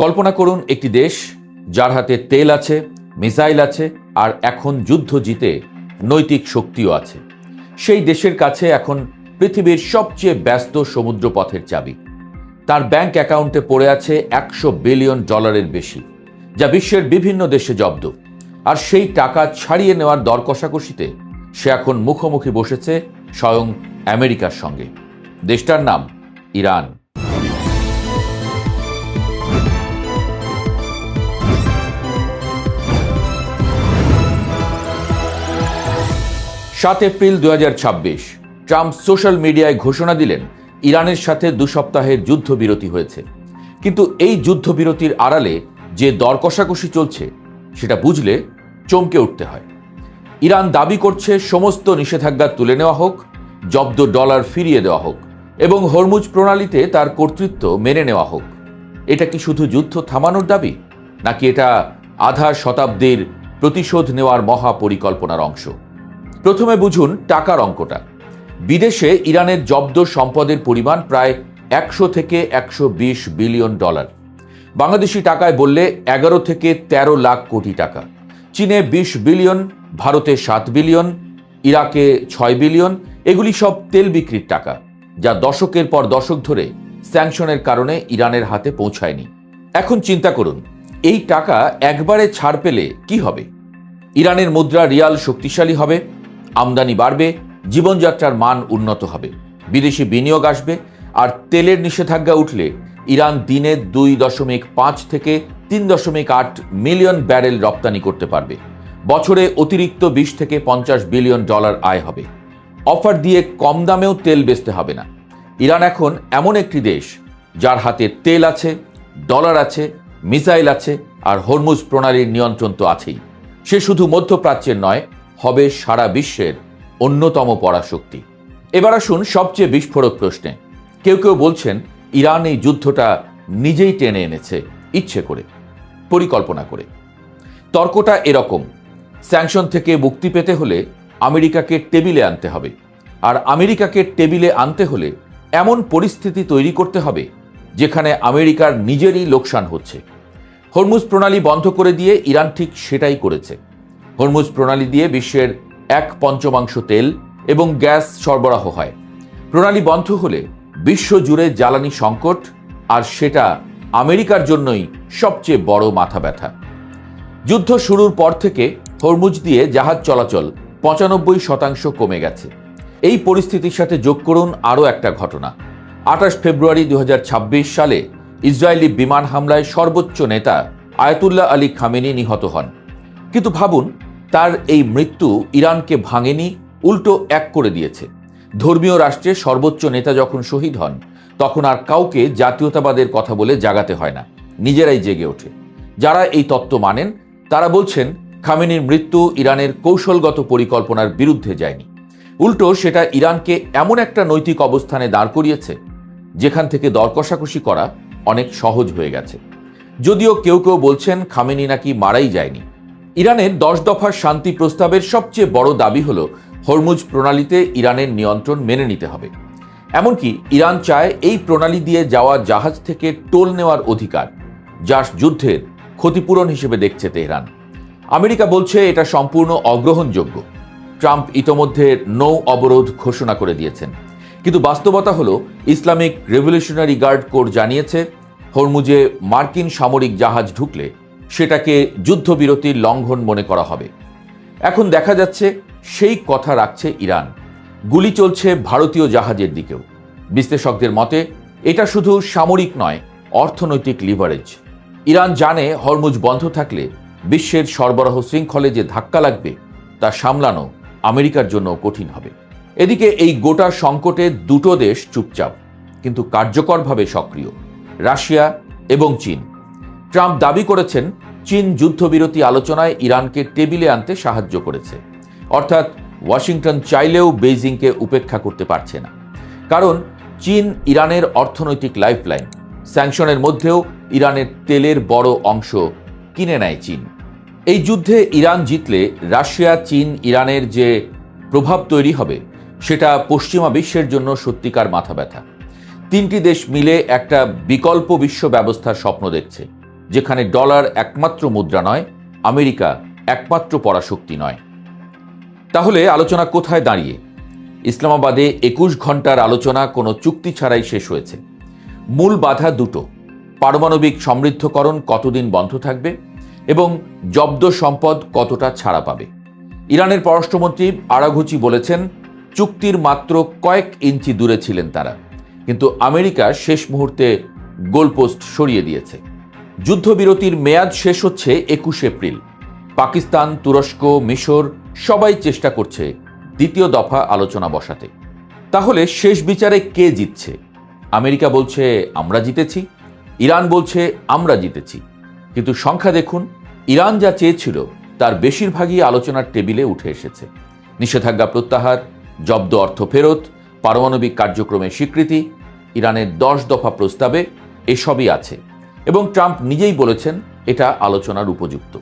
কল্পনা করুন একটি দেশ যার হাতে তেল আছে, মিসাইল আছে, আর এখন যুদ্ধ জিতে নৈতিক শক্তিও আছে। সেই দেশের কাছে এখন পৃথিবীর সবচেয়ে ব্যস্ত সমুদ্রপথের চাবি। তার ব্যাংক অ্যাকাউন্টে পড়ে আছে $100 বিলিয়ন বেশি, যা বিশ্বের বিভিন্ন দেশে জব্দ। আর সেই টাকা ছাড়িয়ে নেওয়ার দর কষাকষিতে সে এখন মুখোমুখি বসেছে স্বয়ং আমেরিকার সঙ্গে। দেশটার নাম ইরান। 7 এপ্রিল 2026 ট্রাম্প সোশ্যাল মিডিয়ায় ঘোষণা দিলেন ইরানের সাথে 2 সপ্তাহের যুদ্ধবিরতি হয়েছে। কিন্তু এই যুদ্ধবিরতির আড়ালে যে দর কষাকষি চলছে সেটা বুঝলে চমকে উঠতে হয়। ইরান দাবি করছে সমস্ত নিষেধাজ্ঞা তুলে নেওয়া হোক, জব্দ ডলার ফিরিয়ে দেওয়া হোক এবং হরমুজ প্রণালীতে তার কর্তৃত্ব মেনে নেওয়া হোক। এটা কি শুধু যুদ্ধ থামানোর দাবি, নাকি এটা আধা শতাব্দীর প্রতিশোধ নেওয়ার মহা পরিকল্পনার অংশ? প্রথমে বুঝুন টাকার অঙ্কটা। বিদেশে ইরানের জব্দ সম্পদের পরিমাণ প্রায় 100 থেকে 120 বিলিয়ন ডলার। বাংলাদেশি টাকায় বললে 11 থেকে 13 লাখ কোটি টাকা। চীনে 20 বিলিয়ন, ভারতে 7 বিলিয়ন, ইরাকে 6 বিলিয়ন। এগুলি সব তেল বিক্রির টাকা, যা দশকের পর দশক ধরে স্যাংশনের কারণে ইরানের হাতে পৌঁছায়নি। এখন চিন্তা করুন, এই টাকা একবারে ছাড় পেলে কি হবে? ইরানের মুদ্রা রিয়াল শক্তিশালী হবে, আমদানি বাড়বে, জীবনযাত্রার মান উন্নত হবে, বিদেশি বিনিয়োগ আসবে। আর তেলের নিষেধাজ্ঞা উঠলে ইরান দিনে 2.5 থেকে 3.8 মিলিয়ন ব্যারেল রপ্তানি করতে পারবে। বছরে অতিরিক্ত 20 থেকে 50 বিলিয়ন ডলার আয় হবে। অফার দিয়ে কম দামেও তেল বেচতে হবে না। ইরান এখন এমন একটি দেশ যার হাতে তেল আছে, ডলার আছে, মিসাইল আছে, আর হরমুজ প্রণালীর নিয়ন্ত্রণ তো আছেই। সে শুধু মধ্যপ্রাচ্যের নয়, হবে সারা বিশ্বের অন্যতম পরাশক্তি। এবার আসুন সবচেয়ে বিস্ফোরক প্রশ্নে। কেউ কেউ বলছেন ইরান এই যুদ্ধটা নিজেই টেনে এনেছে, ইচ্ছে করে, পরিকল্পনা করে। তর্কটা এরকম: স্যাংশন থেকে মুক্তি পেতে হলে আমেরিকাকে টেবিলে আনতে হবে, আর আমেরিকাকে টেবিলে আনতে হলে এমন পরিস্থিতি তৈরি করতে হবে যেখানে আমেরিকার নিজেরই লোকসান হচ্ছে। হরমুজ প্রণালী বন্ধ করে দিয়ে ইরান ঠিক সেটাই করেছে। হরমুজ প্রণালী দিয়ে বিশ্বের 1/5 তেল এবং গ্যাস সরবরাহ হয়। প্রণালী বন্ধ হলে বিশ্বজুড়ে জ্বালানি সংকট, আর সেটা আমেরিকার জন্যই সবচেয়ে বড় মাথা ব্যথা। যুদ্ধ শুরুর পর থেকে হরমুজ দিয়ে জাহাজ চলাচল 95% কমে গেছে। এই পরিস্থিতির সাথে যোগ করুন আরও একটা ঘটনা। 28 ফেব্রুয়ারি 2026 সালে ইসরায়েলি বিমান হামলায় সর্বোচ্চ নেতা আয়াতুল্লাহ আলী খামেনি নিহত হন। কিন্তু ভাবুন, তার এই মৃত্যু ইরানকে ভাঙেনি, উল্টো এক করে দিয়েছে। ধর্মীয় রাষ্ট্রে সর্বোচ্চ নেতা যখন শহীদ হন, তখন আর কাউকে জাতীয়তাবাদের কথা বলে জাগাতে হয় না, নিজেরাই জেগে ওঠে। যারা এই তত্ত্ব মানেন তারা বলছেন খামেনির মৃত্যু ইরানের কৌশলগত পরিকল্পনার বিরুদ্ধে যায়নি, উল্টো সেটা ইরানকে এমন একটা নৈতিক অবস্থানে দাঁড় করিয়েছে যেখান থেকে দর কষাকষি করা অনেক সহজ হয়ে গেছে। যদিও কেউ কেউ বলছেন খামেনি নাকি মারাই যায়নি। ইরানের 10 দফার শান্তি প্রস্তাবের সবচেয়ে বড় দাবি হল হরমুজ প্রণালীতে ইরানের নিয়ন্ত্রণ মেনে নিতে হবে। এমনকি ইরান চায় এই প্রণালী দিয়ে যাওয়া জাহাজ থেকে টোল নেওয়ার অধিকার, যা যুদ্ধের ক্ষতিপূরণ হিসেবে দেখছে তেহরান। আমেরিকা বলছে এটা সম্পূর্ণ অগ্রহণযোগ্য। ট্রাম্প ইতোমধ্যে নৌ অবরোধ ঘোষণা করে দিয়েছেন। কিন্তু বাস্তবতা হলো, ইসলামিক রেভলিউশনারি গার্ড কোর জানিয়েছে হরমুজে মার্কিন সামরিক জাহাজ ঢুকলে সেটাকে যুদ্ধবিরতির লঙ্ঘন মনে করা হবে। এখন দেখা যাচ্ছে সেই কথা রাখছে ইরান। গুলি চলছে ভারতীয় জাহাজের দিকেও। বিশ্লেষকদের মতে এটা শুধু সামরিক নয়, অর্থনৈতিক লিভারেজ। ইরান জানে হরমুজ বন্ধ থাকলে বিশ্বের সরবরাহ শৃঙ্খলে যে ধাক্কা লাগবে তা সামলানো আমেরিকার জন্য কঠিন হবে। এদিকে এই গোটা সংকটে দুটো দেশ চুপচাপ কিন্তু কার্যকরভাবে সক্রিয়: রাশিয়া এবং চীন। ট্রাম্প দাবি করেছেন চীন যুদ্ধবিরতি আলোচনায় ইরানকে টেবিলে আনতে সাহায্য করেছে। অর্থাৎ ওয়াশিংটন চাইলেও বেইজিংকে উপেক্ষা করতে পারছে না, কারণ চীন ইরানের অর্থনৈতিক লাইফলাইন। স্যাংশনের মধ্যেও ইরানের তেলের বড় অংশ কিনে নেয় চীন। এই যুদ্ধে ইরান জিতলে রাশিয়া, চীন, ইরানের যে প্রভাব তৈরি হবে সেটা পশ্চিমা বিশ্বের জন্য সত্যিকার মাথা ব্যথা। তিনটি দেশ মিলে একটা বিকল্প বিশ্ব ব্যবস্থার স্বপ্ন দেখছে, যেখানে ডলার একমাত্র মুদ্রা নয়, আমেরিকা একমাত্র পরাশক্তি নয়। তাহলে আলোচনা কোথায় দাঁড়িয়ে? ইসলামাবাদে 21 ঘন্টার আলোচনা কোনো চুক্তি ছাড়াই শেষ হয়েছে। মূল বাধা দুটো: পারমাণবিক সমৃদ্ধকরণ কতদিন বন্ধ থাকবে এবং জব্দ সম্পদ কতটা ছাড়া পাবে। ইরানের পররাষ্ট্রমন্ত্রী আরাঘুচি বলেছেন, চুক্তির মাত্র কয়েক ইঞ্চি দূরে ছিলেন তারা, কিন্তু আমেরিকা শেষ মুহূর্তে গোলপোস্ট সরিয়ে দিয়েছে। যুদ্ধবিরতির মেয়াদ শেষ হচ্ছে 21 এপ্রিল। পাকিস্তান, তুরস্ক, মিশর সবাই চেষ্টা করছে দ্বিতীয় দফা আলোচনা বসাতে। তাহলে শেষ বিচারে কে জিতছে? আমেরিকা বলছে আমরা জিতেছি, ইরান বলছে আমরা জিতেছি। কিন্তু সংখ্যা দেখুন, ইরান যা চেয়েছিল তার বেশিরভাগই আলোচনার টেবিলে উঠে এসেছে। নিষেধাজ্ঞা প্রত্যাহার, জব্দ অর্থ ফেরত, পারমাণবিক কার্যক্রমের স্বীকৃতি, ইরানের 10 দফা প্রস্তাবে এসবই আছে এবং ট্রাম্প নিজেই বলেছেন এটা আলোচনার উপযুক্ত।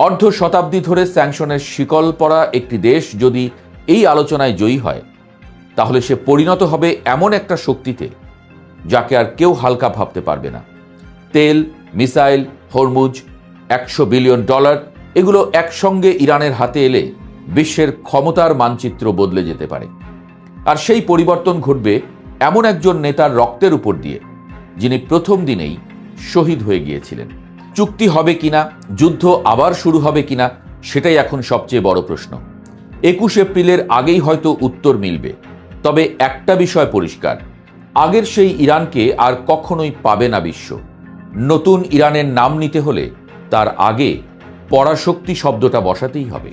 অর্ধ শতাব্দী ধরে স্যাংশনের শিকল পরা একটি দেশ যদি এই আলোচনায় জয়ী হয়, তাহলে সে পরিণত হবে এমন একটা শক্তিতে যাকে আর কেউ হালকা ভাবতে পারবে না। তেল, মিসাইল, হরমুজ, $100 বিলিয়ন এগুলো একসঙ্গে ইরানের হাতে এলে বিশ্বের ক্ষমতার মানচিত্র বদলে যেতে পারে। আর সেই পরিবর্তন ঘটবে এমন একজন নেতার রক্তের উপর দিয়ে, যিনি প্রথম দিনেই শহীদ হয়ে গিয়েছিলেন। চুক্তি হবে কিনা, যুদ্ধ আবার শুরু হবে কিনা, সেটাই এখন সবচেয়ে বড় প্রশ্ন। 21 এপ্রিলের আগেই হয়তো উত্তর মিলবে। তবে একটা বিষয় পরিষ্কার, আগের সেই ইরানকে আর কখনোই পাবে না বিশ্ব। নতুন ইরানের নাম নিতে হলে তার আগে পরাশক্তি শব্দটা বসাতেই হবে।